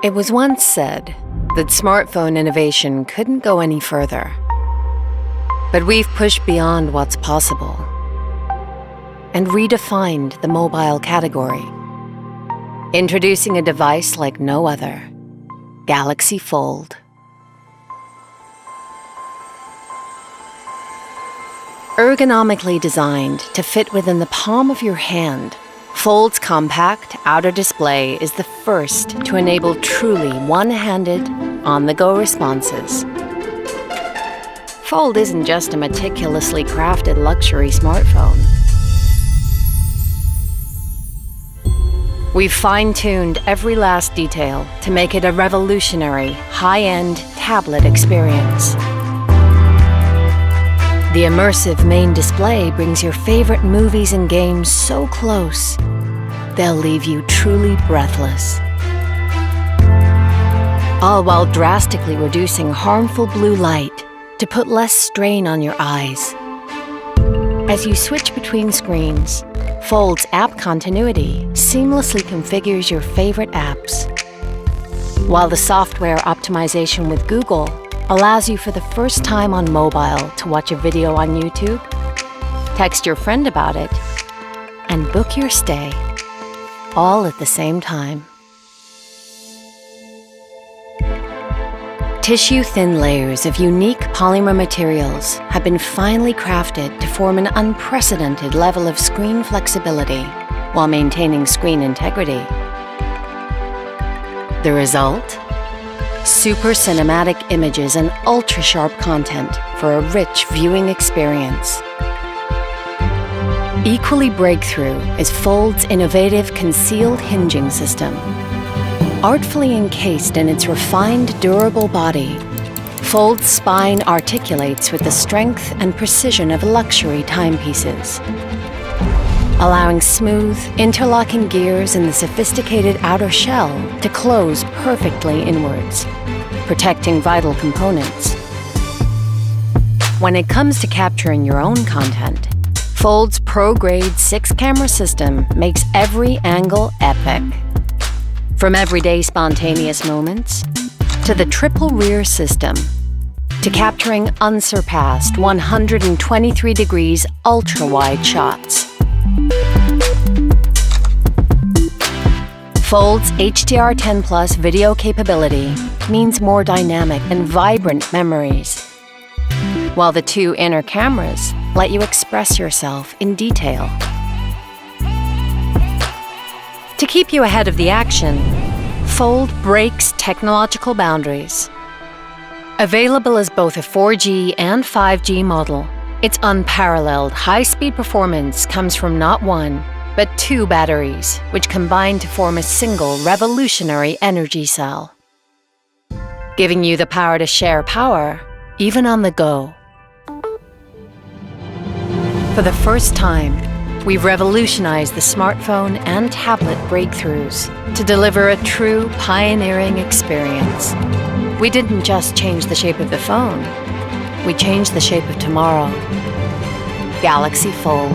It was once said that smartphone innovation couldn't go any further. But we've pushed beyond what's possible and redefined the mobile category, introducing a device like no other, Galaxy Fold. Ergonomically designed to fit within the palm of your hand, Fold's compact outer display is the first to enable truly one-handed, on-the-go responses. Fold isn't just a meticulously crafted luxury smartphone. We've fine-tuned every last detail to make it a revolutionary, high-end tablet experience. The immersive main display brings your favorite movies and games so close, they'll leave you truly breathless. All while drastically reducing harmful blue light to put less strain on your eyes. As you switch between screens, Fold's app continuity seamlessly configures your favorite apps, while the software optimization with Google allows you for the first time on mobile to watch a video on YouTube, text your friend about it, and book your stay, all at the same time. Tissue-thin layers of unique polymer materials have been finely crafted to form an unprecedented level of screen flexibility while maintaining screen integrity. The result? Super cinematic images and ultra-sharp content for a rich viewing experience. Equally breakthrough is Fold's innovative concealed hinging system. Artfully encased in its refined, durable body, Fold's spine articulates with the strength and precision of luxury timepieces, allowing smooth, interlocking gears in the sophisticated outer shell to close perfectly inwards, protecting vital components. When it comes to capturing your own content, Fold's pro-grade 6-camera system makes every angle epic. From everyday spontaneous moments, to the triple rear system, to capturing unsurpassed 123 degrees ultra-wide shots. Fold's HDR10 Plus video capability means more dynamic and vibrant memories, while the two inner cameras let you express yourself in detail. To keep you ahead of the action, Fold breaks technological boundaries. Available as both a 4G and 5G model, its unparalleled high-speed performance comes from not one, but two batteries, which combine to form a single revolutionary energy cell, giving you the power to share power, even on the go. For the first time, we've revolutionized the smartphone and tablet breakthroughs to deliver a true pioneering experience. We didn't just change the shape of the phone, we changed the shape of tomorrow. Galaxy Fold.